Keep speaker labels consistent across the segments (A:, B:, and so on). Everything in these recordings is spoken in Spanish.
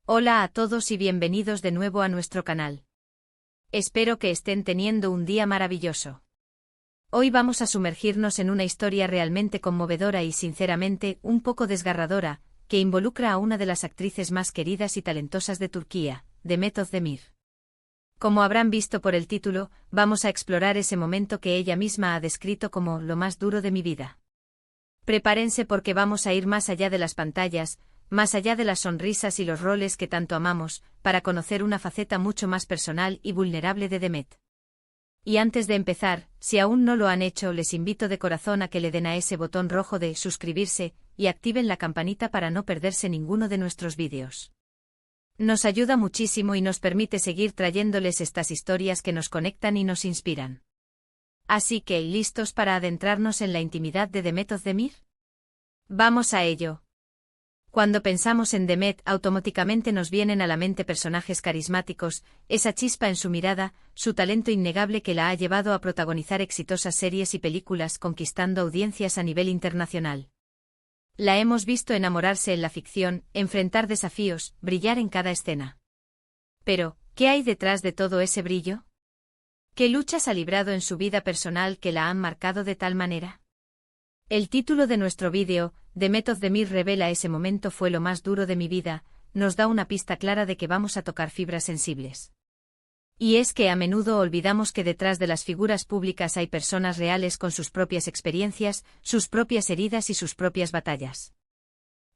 A: Hola a todos y bienvenidos de nuevo a nuestro canal. Espero que estén teniendo un día maravilloso. Hoy vamos a sumergirnos en una historia realmente conmovedora y sinceramente un poco desgarradora, que involucra a una de las actrices más queridas y talentosas de Turquía, Demet Özdemir. Como habrán visto por el título, vamos a explorar ese momento que ella misma ha descrito como lo más duro de mi vida. Prepárense porque vamos a ir más allá de las pantallas, más allá de las sonrisas y los roles que tanto amamos, para conocer una faceta mucho más personal y vulnerable de Demet. Y antes de empezar, si aún no lo han hecho, les invito de corazón a que le den a ese botón rojo de suscribirse y activen la campanita para no perderse ninguno de nuestros vídeos. Nos ayuda muchísimo y nos permite seguir trayéndoles estas historias que nos conectan y nos inspiran. Así que, ¿listos para adentrarnos en la intimidad de Demet Özdemir? ¡Vamos a ello! Cuando pensamos en Demet, automáticamente nos vienen a la mente personajes carismáticos, esa chispa en su mirada, su talento innegable que la ha llevado a protagonizar exitosas series y películas conquistando audiencias a nivel internacional. La hemos visto enamorarse en la ficción, enfrentar desafíos, brillar en cada escena. Pero, ¿qué hay detrás de todo ese brillo? ¿Qué luchas ha librado en su vida personal que la han marcado de tal manera? El título de nuestro vídeo, Demet Özdemir revela ese momento fue lo más duro de mi vida, nos da una pista clara de que vamos a tocar fibras sensibles. Y es que a menudo olvidamos que detrás de las figuras públicas hay personas reales con sus propias experiencias, sus propias heridas y sus propias batallas.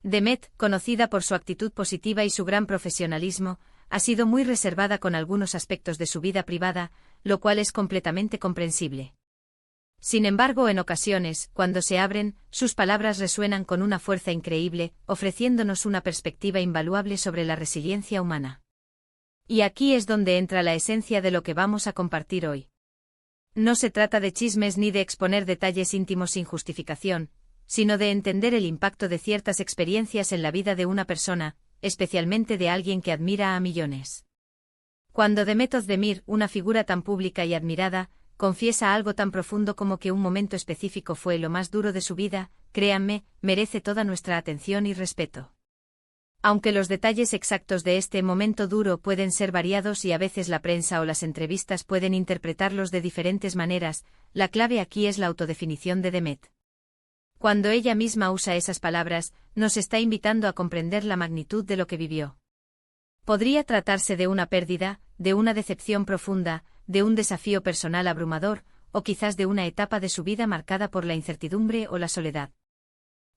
A: Demet, conocida por su actitud positiva y su gran profesionalismo, ha sido muy reservada con algunos aspectos de su vida privada, lo cual es completamente comprensible. Sin embargo, en ocasiones, cuando se abren, sus palabras resuenan con una fuerza increíble, ofreciéndonos una perspectiva invaluable sobre la resiliencia humana. Y aquí es donde entra la esencia de lo que vamos a compartir hoy. No se trata de chismes ni de exponer detalles íntimos sin justificación, sino de entender el impacto de ciertas experiencias en la vida de una persona, especialmente de alguien que admira a millones. Cuando Demet Özdemir, una figura tan pública y admirada, confiesa algo tan profundo como que un momento específico fue lo más duro de su vida, créanme, merece toda nuestra atención y respeto. Aunque los detalles exactos de este momento duro pueden ser variados y a veces la prensa o las entrevistas pueden interpretarlos de diferentes maneras, la clave aquí es la autodefinición de Demet. Cuando ella misma usa esas palabras, nos está invitando a comprender la magnitud de lo que vivió. Podría tratarse de una pérdida, de una decepción profunda, de un desafío personal abrumador, o quizás de una etapa de su vida marcada por la incertidumbre o la soledad.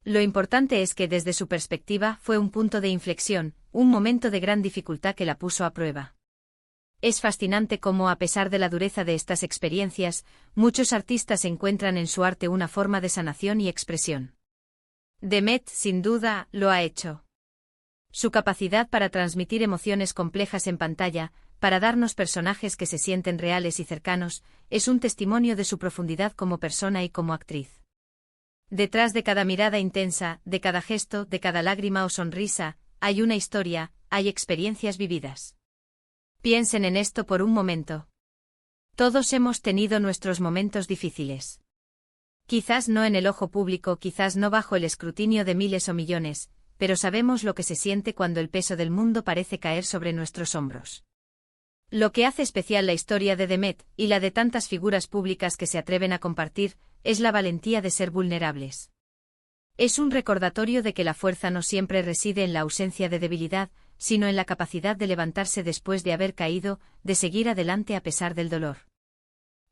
A: Lo importante es que desde su perspectiva fue un punto de inflexión, un momento de gran dificultad que la puso a prueba. Es fascinante cómo, a pesar de la dureza de estas experiencias, muchos artistas encuentran en su arte una forma de sanación y expresión. Demet, sin duda, lo ha hecho. Su capacidad para transmitir emociones complejas en pantalla, para darnos personajes que se sienten reales y cercanos, es un testimonio de su profundidad como persona y como actriz. Detrás de cada mirada intensa, de cada gesto, de cada lágrima o sonrisa, hay una historia, hay experiencias vividas. Piensen en esto por un momento. Todos hemos tenido nuestros momentos difíciles. Quizás no en el ojo público, quizás no bajo el escrutinio de miles o millones, pero sabemos lo que se siente cuando el peso del mundo parece caer sobre nuestros hombros. Lo que hace especial la historia de Demet, y la de tantas figuras públicas que se atreven a compartir, es la valentía de ser vulnerables. Es un recordatorio de que la fuerza no siempre reside en la ausencia de debilidad, sino en la capacidad de levantarse después de haber caído, de seguir adelante a pesar del dolor.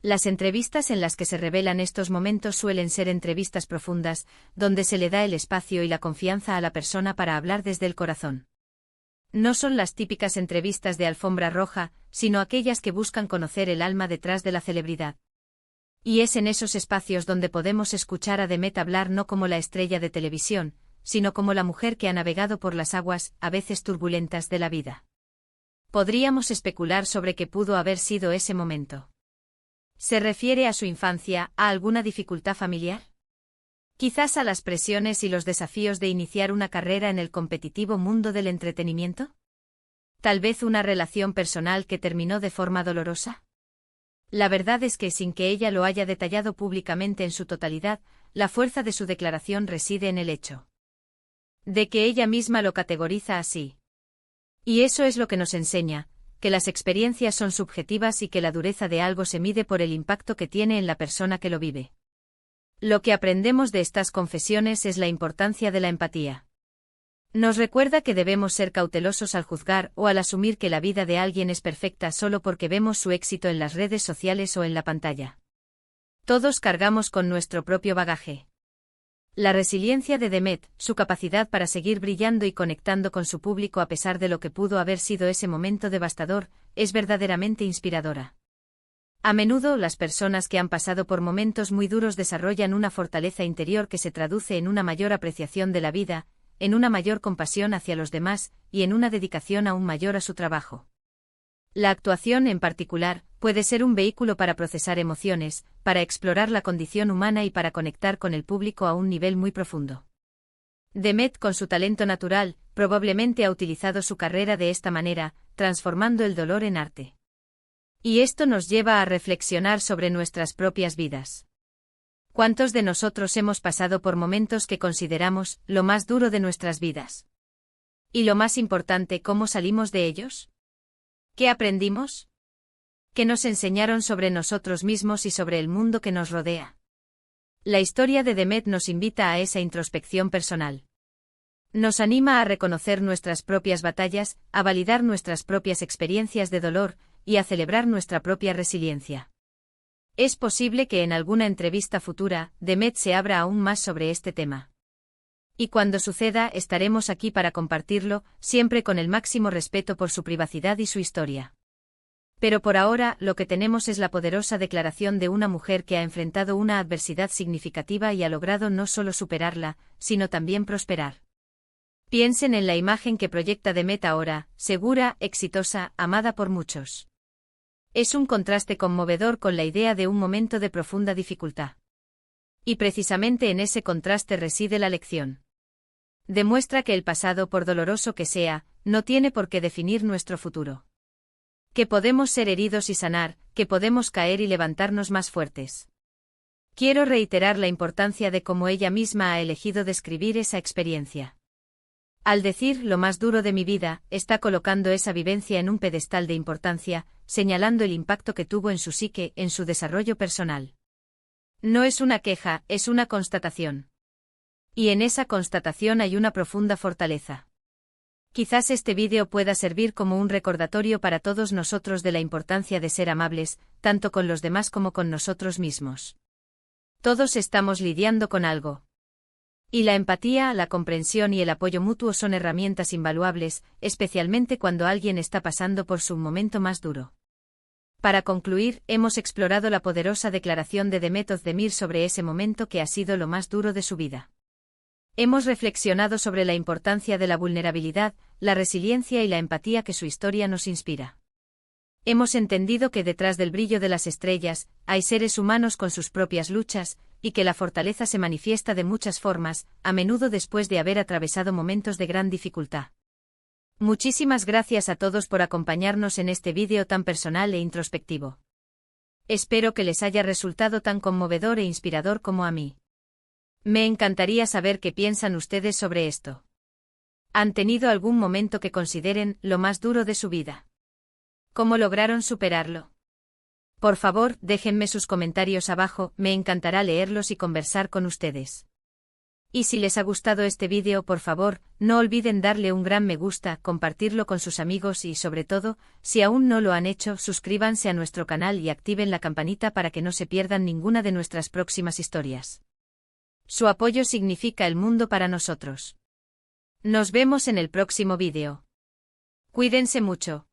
A: Las entrevistas en las que se revelan estos momentos suelen ser entrevistas profundas, donde se le da el espacio y la confianza a la persona para hablar desde el corazón. No son las típicas entrevistas de alfombra roja, sino aquellas que buscan conocer el alma detrás de la celebridad. Y es en esos espacios donde podemos escuchar a Demet hablar no como la estrella de televisión, sino como la mujer que ha navegado por las aguas, a veces turbulentas, de la vida. Podríamos especular sobre qué pudo haber sido ese momento. ¿Se refiere a su infancia, a alguna dificultad familiar? ¿Quizás a las presiones y los desafíos de iniciar una carrera en el competitivo mundo del entretenimiento? ¿Tal vez una relación personal que terminó de forma dolorosa? La verdad es que sin que ella lo haya detallado públicamente en su totalidad, la fuerza de su declaración reside en el hecho de que ella misma lo categoriza así. Y eso es lo que nos enseña, que las experiencias son subjetivas y que la dureza de algo se mide por el impacto que tiene en la persona que lo vive. Lo que aprendemos de estas confesiones es la importancia de la empatía. Nos recuerda que debemos ser cautelosos al juzgar o al asumir que la vida de alguien es perfecta solo porque vemos su éxito en las redes sociales o en la pantalla. Todos cargamos con nuestro propio bagaje. La resiliencia de Demet, su capacidad para seguir brillando y conectando con su público a pesar de lo que pudo haber sido ese momento devastador, es verdaderamente inspiradora. A menudo las personas que han pasado por momentos muy duros desarrollan una fortaleza interior que se traduce en una mayor apreciación de la vida, en una mayor compasión hacia los demás, y en una dedicación aún mayor a su trabajo. La actuación, en particular, puede ser un vehículo para procesar emociones, para explorar la condición humana y para conectar con el público a un nivel muy profundo. Demet, con su talento natural, probablemente ha utilizado su carrera de esta manera, transformando el dolor en arte. Y esto nos lleva a reflexionar sobre nuestras propias vidas. ¿Cuántos de nosotros hemos pasado por momentos que consideramos lo más duro de nuestras vidas? Y lo más importante, ¿cómo salimos de ellos? ¿Qué aprendimos? ¿Qué nos enseñaron sobre nosotros mismos y sobre el mundo que nos rodea? La historia de Demet nos invita a esa introspección personal. Nos anima a reconocer nuestras propias batallas, a validar nuestras propias experiencias de dolor y a celebrar nuestra propia resiliencia. Es posible que en alguna entrevista futura, Demet se abra aún más sobre este tema. Y cuando suceda, estaremos aquí para compartirlo, siempre con el máximo respeto por su privacidad y su historia. Pero por ahora, lo que tenemos es la poderosa declaración de una mujer que ha enfrentado una adversidad significativa y ha logrado no solo superarla, sino también prosperar. Piensen en la imagen que proyecta Demet ahora, segura, exitosa, amada por muchos. Es un contraste conmovedor con la idea de un momento de profunda dificultad. Y precisamente en ese contraste reside la lección. Demuestra que el pasado, por doloroso que sea, no tiene por qué definir nuestro futuro. Que podemos ser heridos y sanar, que podemos caer y levantarnos más fuertes. Quiero reiterar la importancia de cómo ella misma ha elegido describir esa experiencia. Al decir lo más duro de mi vida, está colocando esa vivencia en un pedestal de importancia, señalando el impacto que tuvo en su psique, en su desarrollo personal. No es una queja, es una constatación. Y en esa constatación hay una profunda fortaleza. Quizás este vídeo pueda servir como un recordatorio para todos nosotros de la importancia de ser amables, tanto con los demás como con nosotros mismos. Todos estamos lidiando con algo. Y la empatía, la comprensión y el apoyo mutuo son herramientas invaluables, especialmente cuando alguien está pasando por su momento más duro. Para concluir, hemos explorado la poderosa declaración de Demet Özdemir sobre ese momento que ha sido lo más duro de su vida. Hemos reflexionado sobre la importancia de la vulnerabilidad, la resiliencia y la empatía que su historia nos inspira. Hemos entendido que detrás del brillo de las estrellas, hay seres humanos con sus propias luchas, y que la fortaleza se manifiesta de muchas formas, a menudo después de haber atravesado momentos de gran dificultad. Muchísimas gracias a todos por acompañarnos en este vídeo tan personal e introspectivo. Espero que les haya resultado tan conmovedor e inspirador como a mí. Me encantaría saber qué piensan ustedes sobre esto. ¿Han tenido algún momento que consideren lo más duro de su vida? ¿Cómo lograron superarlo? Por favor, déjenme sus comentarios abajo, me encantará leerlos y conversar con ustedes. Y si les ha gustado este vídeo, por favor, no olviden darle un gran me gusta, compartirlo con sus amigos y, sobre todo, si aún no lo han hecho, suscríbanse a nuestro canal y activen la campanita para que no se pierdan ninguna de nuestras próximas historias. Su apoyo significa el mundo para nosotros. Nos vemos en el próximo vídeo. Cuídense mucho.